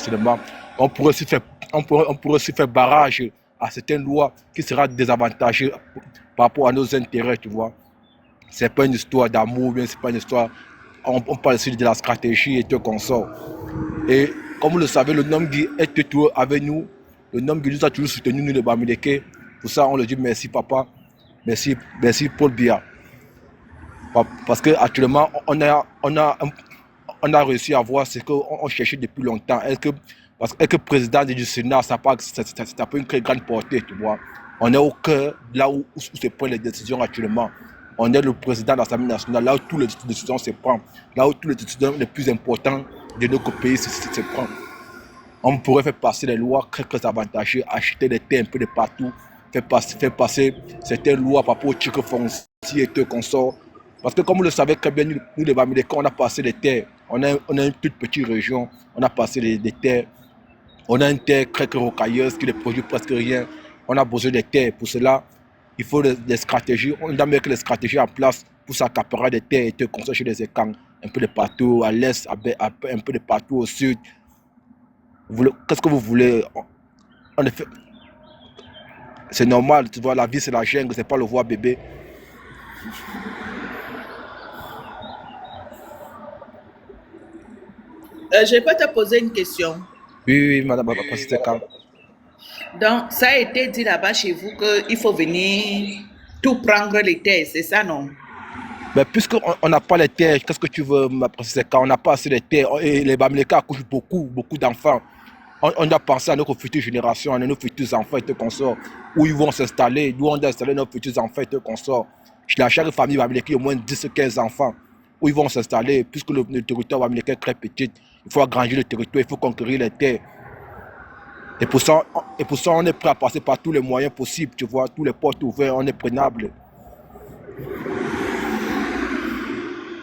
facilement. On pourrait aussi faire, on pourrait aussi faire barrage à certaines lois qui sera désavantagées par rapport à nos intérêts, tu vois. C'est pas une histoire d'amour, bien, c'est pas une histoire. On parle aussi de la stratégie et tout consort. Et comme vous le savez, le nom Guy est toujours avec nous. Le nom Guy nous a toujours soutenu, nous, les Bamileke. Pour ça, on le dit merci, papa. Merci, merci, Paul Biya. Parce qu'actuellement, on a réussi à voir ce qu'on cherchait depuis longtemps. Est-ce que le président du Sénat, ça n'a pas une très grande portée, tu vois. On est au cœur, là où se prennent les décisions actuellement. On est le président de l'Assemblée nationale, là où toutes les décisions se prennent, là où toutes les décisions les plus importantes de notre pays se prennent. On pourrait faire passer les lois très avantageuses, acheter des terres un peu de partout, faire passer certaines lois par rapport au titre foncier et tout consort. Parce que comme vous le savez très bien, nous les Bamileke, on a passé des terres. On a une toute petite région, on a passé des terres. On a une terre très rocailleuse qui ne produit presque rien. On a besoin de terres. Pour cela, il faut des stratégies. On doit mettre les stratégies en place pour s'accaparer des terres et te construire des étangs un peu de partout, à l'est, un peu de partout au sud. Qu'est-ce que vous voulez? En effet, c'est normal, tu vois, la vie c'est la jungle, c'est pas le roi bébé. Je peux te poser une question. Oui, madame, c'est quand. Donc, ça a été dit là-bas chez vous qu'il faut venir tout prendre les terres, c'est ça, non? Mais puisqu'on n'a pas les terres, qu'est-ce que tu veux, c'est quand on n'a pas assez de terres et les Bamileke accouchent beaucoup d'enfants. On doit penser à notre future génération, à nos futurs enfants et consorts, où ils vont s'installer, d'où on doit installer nos futurs enfants et consorts. Dans chaque famille Bamileke, il y a au moins 10-15 enfants, où ils vont s'installer, puisque le territoire Bamileke est très petit. Il faut agrandir le territoire, il faut conquérir les terres. Et pour ça, on est prêt à passer par tous les moyens possibles, tu vois, tous les portes ouvertes, on est prenable.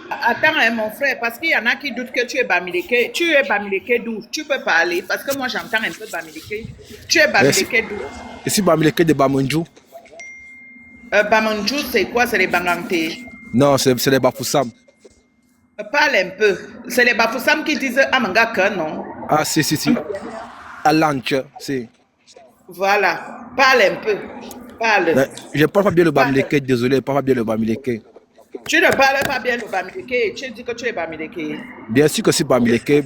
Attends, hein, mon frère, parce qu'il y en a qui doutent que tu es Bamileke. Tu es Bamileke d'où? Tu peux parler, parce que moi j'entends un peu Bamileke. Tu es Bamileke d'où? Ici, Bamileke de Bamandjou. Bamandjou, c'est quoi? C'est les Banganté? Non, c'est les Bafoussam. Parle un peu. C'est les Bafoussam qui disent Amangaka, non? Ah, si. Alanche, si. Voilà. Parle un peu. Parle. Je ne parle pas bien le Bamileke, désolé, je ne parle pas bien le Bamileke. Tu ne parles pas bien le Bamileke, tu dis que tu es Bamileke. Bien sûr que c'est Bamileke.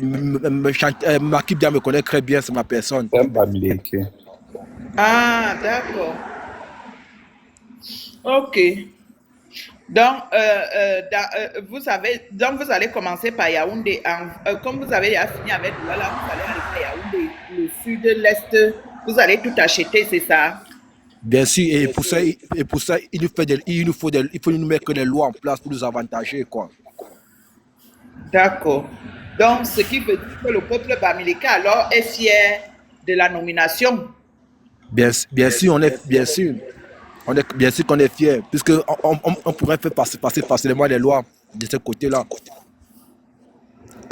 Makib Dia me connaît très bien, c'est ma personne. C'est Bamileke. Ah, d'accord. Ok. Donc, vous allez commencer par Yaoundé. Comme vous avez fini avec Douala, vous allez arriver à Yaoundé, le sud, l'est. Vous allez tout acheter, c'est ça? Bien sûr, et pour ça, il faut nous mettre des lois en place pour nous avantager, quoi. D'accord. Donc, ce qui veut dire que le peuple Bamileke alors est fier de la nomination. Bien sûr, bien sûr qu'on est fier, puisque on pourrait faire passer facilement les lois de ce côté-là.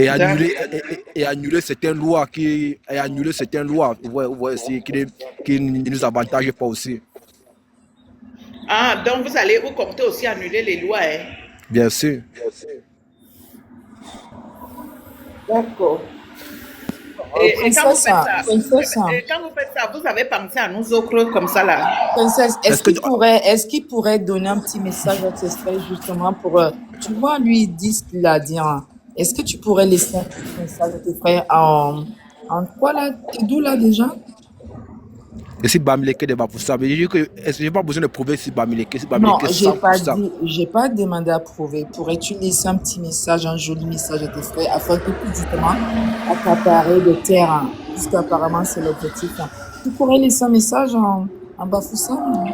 Et annuler certaines lois qui ne nous avantagent pas aussi. Ah, donc vous comptez aussi annuler les lois, hein? Bien sûr. D'accord. Et quand vous faites ça, vous avez pensé à nous autres comme ça là? Princesse, est-ce qu'il pourrait donner un petit message à tes frères justement pour, tu vois, lui, il dit ce qu'il a dit, hein. Est-ce que tu pourrais laisser un petit message à tes frères en quoi là? T'es d'où là déjà? Je suis Bamileke de Bafoussam. Je n'ai pas besoin de prouver si Bamileke. Non, j'ai pas demandé à prouver. Pourrais-tu laisser un petit message, un joli message à tes frères afin que tu justement accaparer des terres, hein, puisqu'apparemment c'est l'objectif, hein. Tu pourrais laisser un message en Bafoussam?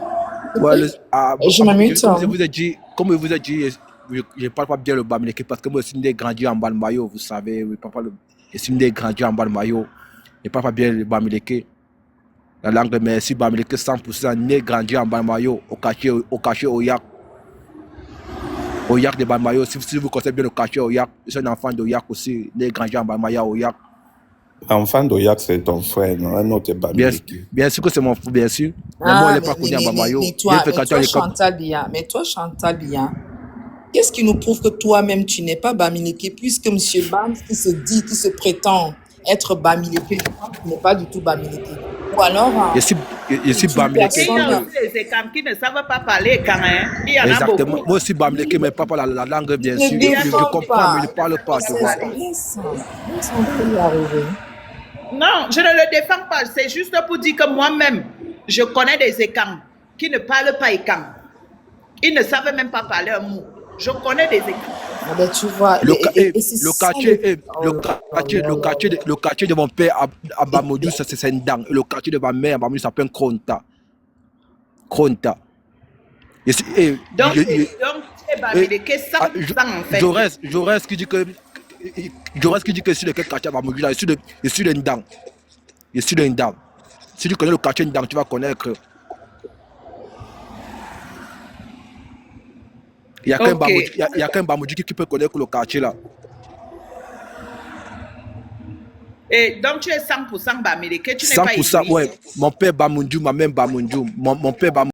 Ouais, je m'amuse. Comme je vous ai dit, je ne parle pas bien le Bamileke parce que moi, je suis né grandi en Balmayo, vous savez. Je suis né grandi en Balmayo. Je ne parle pas bien le Bamileke. La langue, mais si Bamileke 100% né grandi en Balmayo, au cachet Oyak. Oyak de Balmayo, si vous connaissez bien le cachet Oyak, je suis un enfant d'Oyak aussi, né grandi en Balmayo Oyak. L'enfant d'Oyak, c'est ton frère, non? Un autre Bamileke. Bien sûr que c'est mon frère, bien sûr. Mais toi, Chantal Bien, qu'est-ce qui nous prouve que toi-même, tu n'es pas Bamileke, puisque M. Bams, qui se dit, qui se prétend être Bamileke, qui n'est pas du tout Bamileke. Ou alors, Je suis une Bamileke. Et il y a personne aussi les Ekam qui ne savent pas parler quand même. Il y en a Exactement. beaucoup. Moi aussi, Bamileke, mais pas par la langue, bien ne sûr. Je défend comprends, pas. mais je ne parle pas, tu vois. Laisse on peut y arriver. Non, je ne le défends pas. C'est juste pour dire que moi-même, je connais des Ekam qui ne parlent pas Ekam. Ils ne savent même pas parler un mot. Je connais des Ekam. Ah ben, tu vois, et c'est Le ça quartier de mon père à Bamodou, c'est Ndang. Le quartier de ma mère à Bamodou s'appelle Kronta. Kronta. Donc, tu es Bamileke 100% en fait. Jaurès qui dit que sur lequel quartier à Bamodou, là, je suis le Ndang. Je suis le Ndang. Si tu connais le quartier Ndang, tu vas connaître. Il n'y a qu'un Bamodou qui peut connaître le quartier là. Et donc, tu es 100% Bamileke, tu n'es pas 100%, ouais. Mon père Bamundou, ma mère Bamundou. Mon père Bamundou.